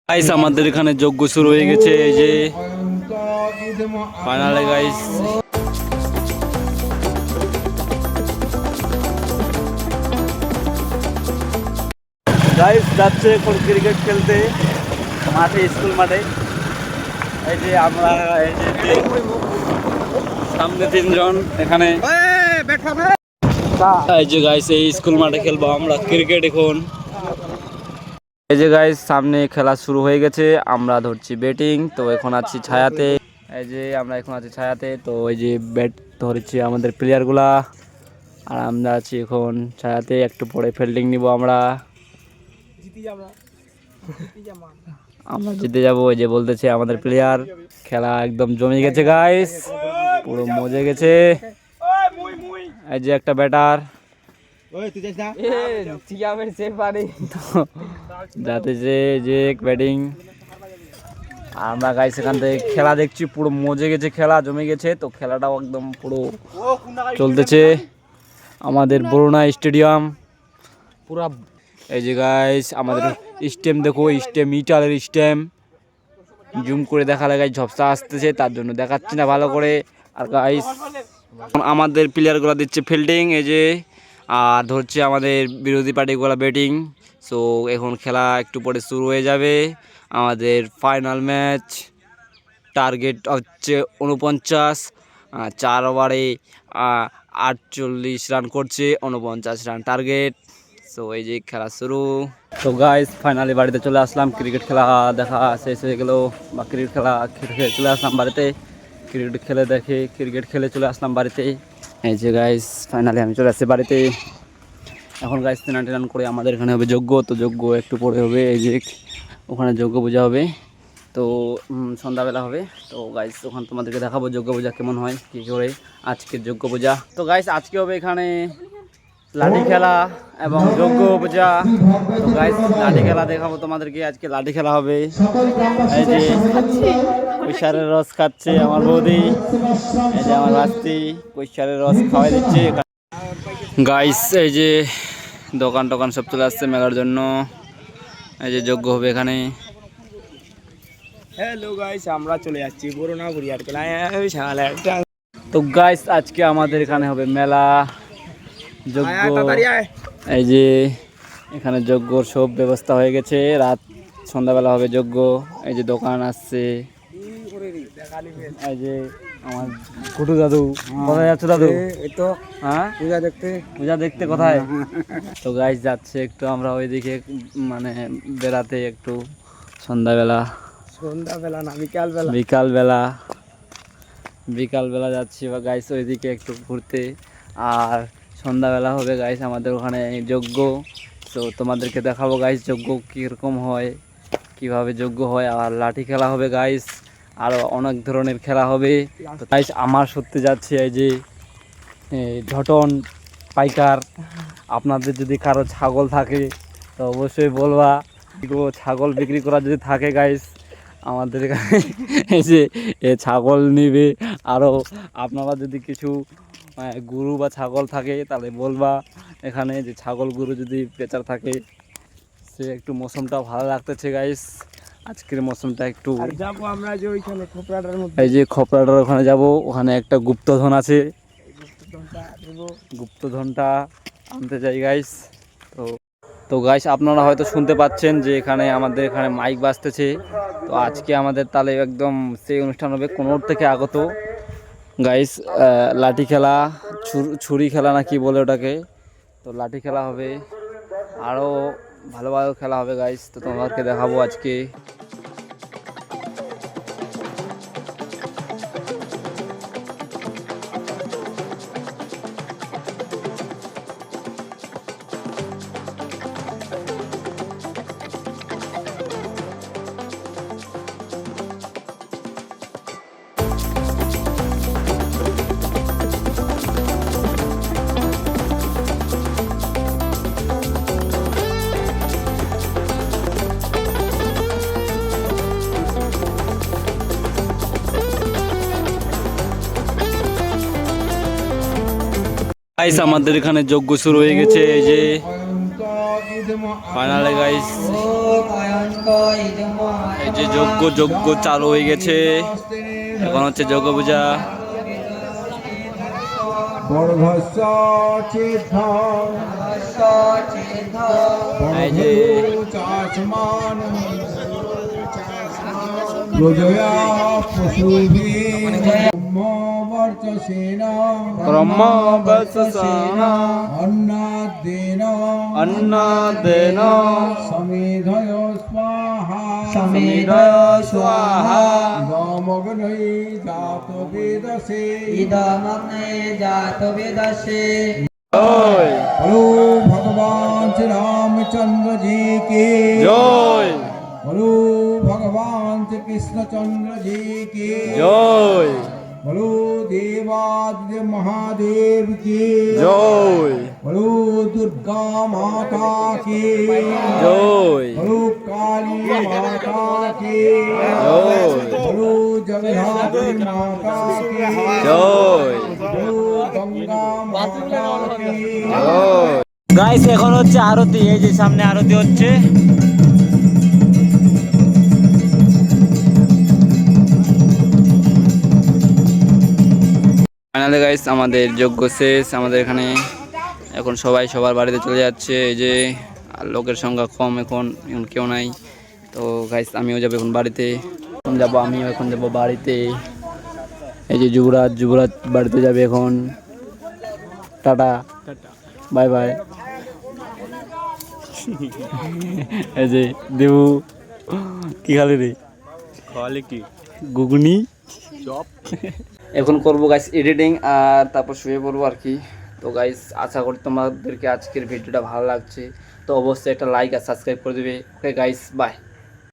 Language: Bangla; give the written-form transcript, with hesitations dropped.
গাইস আমাদের এখানে যজ্ঞ শুরু হয়ে গেছে, এই যে ফাইনালে গাইস। গাইস যাচ্ছে এখন ক্রিকেট খেলতে মাঠে, স্কুল মাঠে। এই যে আমরা, এই যে সামনে তিনজন এখানে, এই যে গাইস এই স্কুল মাঠে খেলবো আমরা ক্রিকেট এখন। এই যে গাইস সামনে খেলা শুরু হয়ে গেছে, আমরা ধরছি ব্যাটিং। তো এখন আছি ছায়াতে, এই যে আমরা এখন আছি ছায়াতে। তো এই যে ব্যাট ধরছি আমাদের প্লেয়ারগুলা, আর আমরা আছি এখন ছায়াতে। একটু পরে ফিল্ডিং নিব আমরা জিতে যাব। এই যে বলতেছে আমাদের প্লেয়ার। খেলা একদম জমে গেছে গাইস, পুরো মজে গেছে। এই যে একটা ব্যাটার যাতে যে ব্যাটিং। আমরা গাইস এখান থেকে খেলা দেখছি, পুরো মজে গেছে, খেলা জমে গেছে। তো খেলাটাও একদম পুরো চলতেছে আমাদের বরুণা স্টেডিয়াম পুরা। এই যে গাইস আমাদের স্টেম দেখো, স্টেম ইটালের স্টেম। জুম করে দেখালে গাইস ঝপসা আসতেছে, তার জন্য দেখাচ্ছি না ভালো করে। আর গাইস আমাদের প্লেয়ারগুলো দিচ্ছে ফিল্ডিং, এই যে, আর ধরছে আমাদের বিরোধী পার্টিগুলো ব্যাটিং। সো এখন খেলা একটু পরে শুরু হয়ে যাবে। আমাদের ফাইনাল ম্যাচ, টার্গেট হচ্ছে 49, 4 ওভারে 48 রান করছে, 49 রান টার্গেট। সো এই যে খেলা শুরু। তো গাইস ফাইনালি বাড়িতে চলে আসলাম, ক্রিকেট খেলা দেখা শেষ হয়ে গেল, বা ক্রিকেট খেলা খেলে চলে আসলাম বাড়িতে। ক্রিকেট খেলে চলে আসলাম বাড়িতে। এই যে গাইস ফাইনালি আমি চলে আসছি বাড়িতে। এখন গাইস স্নান করে আমাদের এখানে হবে যজ্ঞ। তো যজ্ঞ একটু পরে হবে, এই যে ওখানে যজ্ঞ পূজা হবে। তো সন্ধ্যাবেলা হবে। তো গাইস ওখানে তোমাদেরকে দেখাবো যজ্ঞ পূজা কেমন হয়, কী করে আজকের যজ্ঞ পূজা। তো গাইস আজকে হবে এখানে লাঠি খেলা এবং যজ্ঞ পূজা। তো গাইস লাঠি খেলা দেখাবো তোমাদেরকে, আজকে লাঠি খেলা হবে। এই যে কৈশারের রস খাচ্ছে আমার বৌদি, এই যে আমার বাস্তি কৈশারের রস খাওয়াই দিচ্ছে গাইস। এই যে দোকান টোকান সব চলে আসছে মেলার জন্য। এই যে যজ্ঞ হবে এখানে। হ্যালো গাইস, আমরা চলে যাচ্ছি বরুণা বুড়িয়ার খেলায়। তো গাইস আজকে আমাদের এখানে হবে মেলা, যজ্ঞ। এই যে এখানে যজ্ঞর সব ব্যবস্থা হয়ে গেছে, রাত সন্ধ্যাবেলা হবে যজ্ঞ। এই যে দোকান আসছে, এই যে আমার কুটু দাদু। কোথায় যাচ্ছে দাদু? এই তো হ্যাঁ পূজা দেখতে কোথায়? তো গাইস যাচ্ছে একটু আমরা ওইদিকে, মানে বেড়াতে একটু সন্ধ্যাবেলা না বিকালবেলা যাচ্ছি বা গাইস ওইদিকে একটু ঘুরতে। আর সন্ধ্যাবেলা হবে গাইস আমাদের ওখানে যজ্ঞ। তো তোমাদেরকে দেখাবো গাইস যজ্ঞ কীরকম হয়, কিভাবে যজ্ঞ হয়। আর লাঠি খেলা হবে গাইস, আরও অনেক ধরনের খেলা হবে। তো গাইস আমার সত্যি যাচ্ছে এই যে ঝটন পাইকার। আপনাদের যদি কারো ছাগল থাকে তো অবশ্যই বলবা, ছাগল বিক্রি করা যদি থাকে গাইস আমাদের এখানে এই যে ছাগল নিবে। আরও আপনারা যদি কিছু গরু বা ছাগল থাকে তাহলে বলবা এখানে, যে ছাগল গরু যদি বেচার থাকে। সে একটু মৌসুমটা ভালো লাগতেছে গাইস, আজকের মৌসুমটা একটু। যাবো আমরা যে ওইখানে খোপড়াটার মধ্যে, এই যে খোপড়াটার ওখানে যাব, ওখানে একটা গুপ্তধন আছে, গুপ্তধনটা আনতে চাই গাইস। তো গাইস আপনারা হয়তো শুনতে পাচ্ছেন যে এখানে আমাদের এখানে মাইক বাজতেছে। তো আজকে আমাদের তাহলে একদম সেই অনুষ্ঠান হবে কোনোর থেকে আগত গাইস। লাঠি খেলা, ছুরি খেলা না কি বলে ওটাকে। তো লাঠি খেলা হবে, আরও ভালো ভালো খেলা হবে গাইস। তো তোমাদেরকে দেখাবো আজকে। গাইস আমাদের এখানে যজ্ঞ শুরু হয়ে গেছে, এই যে ফাইনালি গাইস এই যে যজ্ঞ চালু হয়ে গেছে, এখন হচ্ছে যজ্ঞ পূজা। এই যে ব্রহ্মবর্চসেনা অন্নাদেন সমিধয় স্বাহা ইদমগ্নৈ জাত বেদসে জয় बोलो भगवान श्री रामचंद्र जी की জয় बोलो भगवान श्री कृष्णचंद्र जी की জয় बोलो देवादिदेव महादेव की জয় बोलो दुर्गा माता की জয় बोलो काली माता की জয় बोलो जगन्नाथ माता की জয় बोलो गंगा माता की গাইস এখন হচ্ছে আরতি, এই যে সামনে আরতি হচ্ছে। ফাইনালি গাইস আমাদের যজ্ঞ শেষ, আমাদের এখানে এখন সবাই সবার বাড়িতে চলে যাচ্ছে। এই যে আর লোকের সংখ্যা কম, এখন কেউ নাই। তো গাইস আমিও যাবো এখন বাড়িতে, আমিও এখন যাবো বাড়িতে। এই যে যুবরাজ বাড়িতে যাবে এখন। Tata bye bye. এই যে দেবু কি খালি রে? খাওয়ালে কি ঘুগনি চপ। এখন করবো গাইস এডিটিং, আর তারপর শুয়ে পড়বো আর কি। তো গাইস আশা করি তোমাদেরকে আজকের ভিডিওটা ভালো লাগছে, তো অবশ্যই একটা লাইক আর সাবস্ক্রাইব করে দেবে। Okay guys bye.